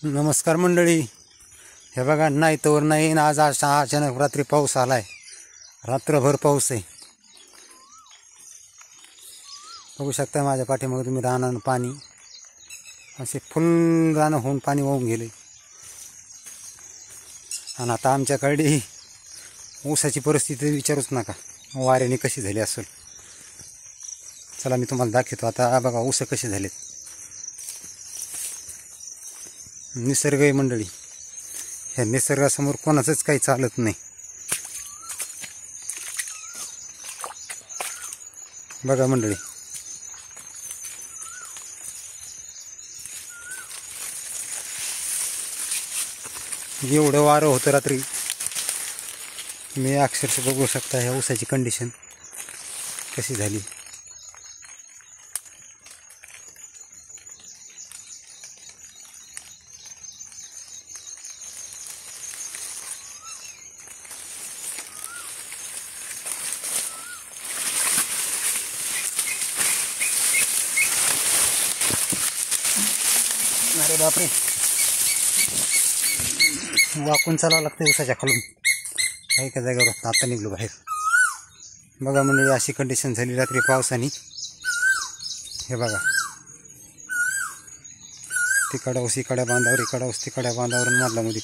नमस्कार मंडळी. हे बघा, नाही तोवर नाही, आज अचानक रात्री पाऊस आलाय. रात्रभर पाऊस आहे. बघू शकता माझ्या पाठीमागे तुम्ही रानानं पाणी असे फुल रानं होऊन पाणी वाहून गेले. आणि आता आमच्याकडे ऊसाची परिस्थिती विचारूच नका, वाऱ्याने कशी झाली असेल. चला मी तुम्हाला दाखवतो. आता बघा ऊस कसे झालेत. निसर्ग आहे मंडळी. ह्या निसर्गासमोर कोणाचंच काही चालत नाही. बघा मंडळी, एवढं वारं होतं रात्री. मी अक्षरशः बघू शकता ह्या ऊसाची कंडिशन कशी झाली. अरे बापरे, वाकून चालावं लागतं उसाच्या खालून. काही का जागेवर आता निघलो बाहेर. बघा मंडळी, अशी कंडिशन झाली रात्री पावसाने. हे बघा, तिकडा ऊस इकडे बांधावर, इकडा ऊस तिकडे बांधावर, मधला मध्ये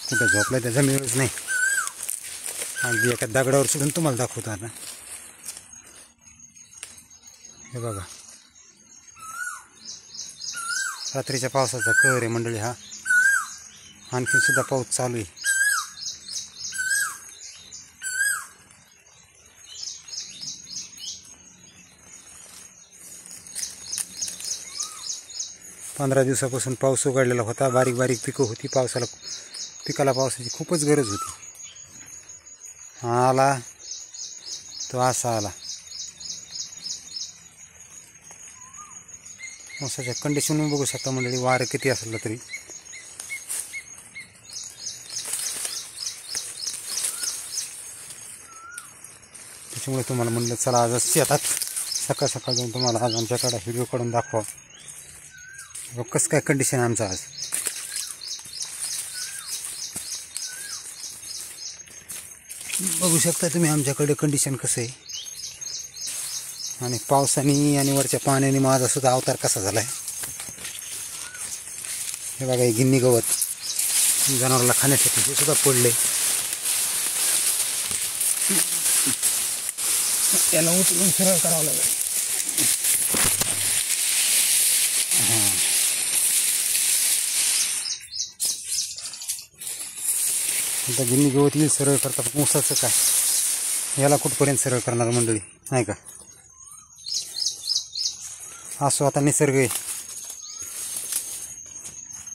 कुठं झोपलं त्याचा मिळच नाही. अगदी एका दगडावर सोडून तुम्हाला दाखवतो आता. हे बघा, रात्रीच्या पावसाचा कहर आहे मंडळी हा. आणखीन सुद्धा पाऊस चालू आहे. पंधरा दिवसापासून पाऊस उघडलेला होता. बारीक बारीक पिकं होती. पिकाला पावसाची खूपच गरज होती. हा आला तो असा आला. ऊसाच्या कंडिशन बघू शकता मंडळी. वारं किती असलं तरी त्याच्यामुळे तुम्हाला म्हणलं चला आज शेतात सकाळ सकाळ जाऊन तुम्हाला आज आमच्याकडे व्हिडिओ काढून दाखवा. कसं काय कंडिशन आहे आमचं आज. बघू शकता तुम्ही आमच्याकडे कंडिशन कसं आहे. आणि पावसाने आणि वरच्या पाण्याने माझा सुद्धा अवतार कसा झाला आहे. हे बघा, हे गिन्नी गवत जनावराला खाण्यासाठी हे सुद्धा पडले. याला उचलून सरळ करावं लागेल. हां, आता गिन्नी गवत येईल सरळ करता. पण ऊसाचं काय, याला कुठपर्यंत सरळ करणार मंडळी, नाही का. असो, आता निसर्ग आहे,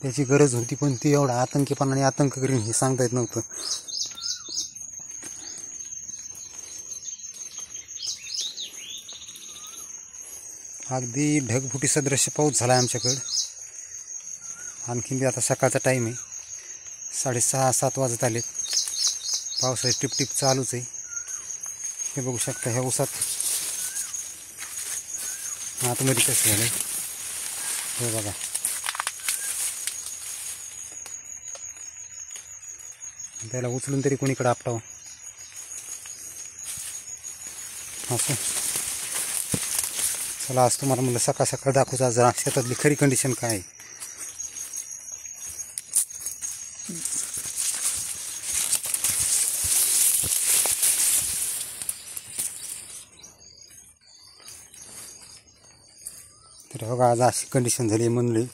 त्याची गरज होती. पण ती एवढा आतंकीपणाने आतंक करीन हे सांगता येत नव्हतं. अगदी ढगफुटी सदृश्य पाऊस झाला आहे आमच्याकडं. आणखीन बी आता सकाळचा टाईम आहे. 6:30-7 वाजत आलेत. पावसाची टिपटिप चालूच आहे. हे बघू शकता ह्या ऊसात आतमध्ये कसं झालं. हे बघा, त्याला उचलून तरी कोणीकडे आपटावं. असं चला, आज तुम्हाला म्हणलं सकाळ सकाळ दाखवतो आज शेतातली खरी कंडिशन काय आहे. तर बघा, आज अशी कंडिशन झाली मंडळी.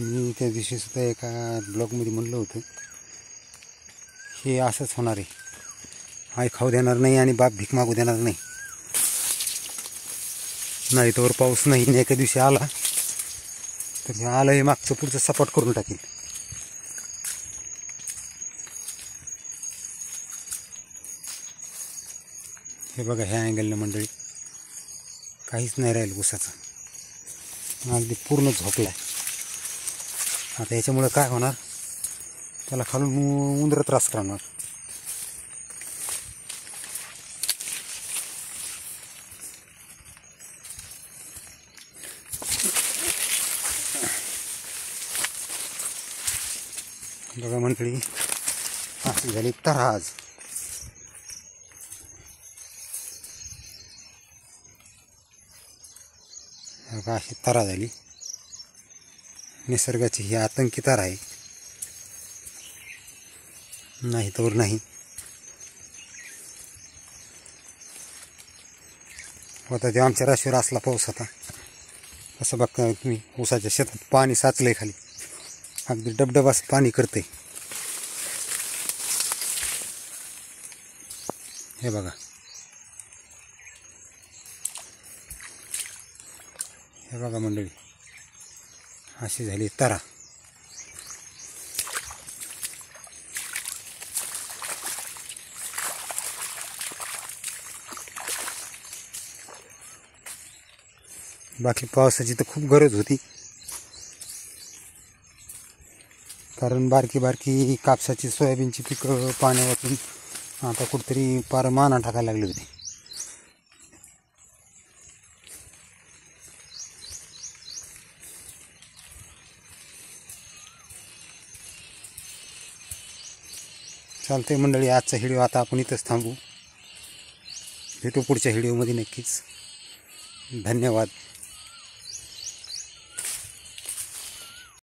मी त्या दिवशी सुद्धा एका ब्लॉगमध्ये म्हणलं होतं, हे असंच होणार आहे. आई खाऊ देणार नाही आणि बाप भीक मागू देणार नाही. नाही तोवर पाऊस नाही. एका दिवशी आला तर हे आलं हे मागचं पुढचं सपाट करून टाकेल. हे बघा, ह्या अँगलनं मंडळी काहीच नाही राहिलं ऊसाचं. अगदी पूर्ण झोपलाय. आता याच्यामुळे काय होणार, त्याला खालून उंदरं त्रास करणार. बघा मंडळी, अशी झाली तराज. बघा अशी तरा झाली. निसर्गाची ही आतंकी तारा आहे, नाही तर नाही. होता तेव्हा आमच्या राशीवर असला पाऊस होता. असं बघता तुम्ही, ऊसाच्या शेतात पाणी साचलंय खाली, अगदी डबडब असं पाणी करते. हे बघा, हे बघा मंडळी, अशी झाली तरा. बाकी पावसाची तर खूप गरज होती, कारण बारकी बारकी कापसाची सोयाबीनची पिकं पाण्यावरून आता कुठेतरी पार माना टाकायला लागली होती. चालते मंडळी, आजचा व्हिडिओ आता आपण इथंच थांबू. भेटू पुढच्या व्हिडिओमध्ये नक्कीच. धन्यवाद.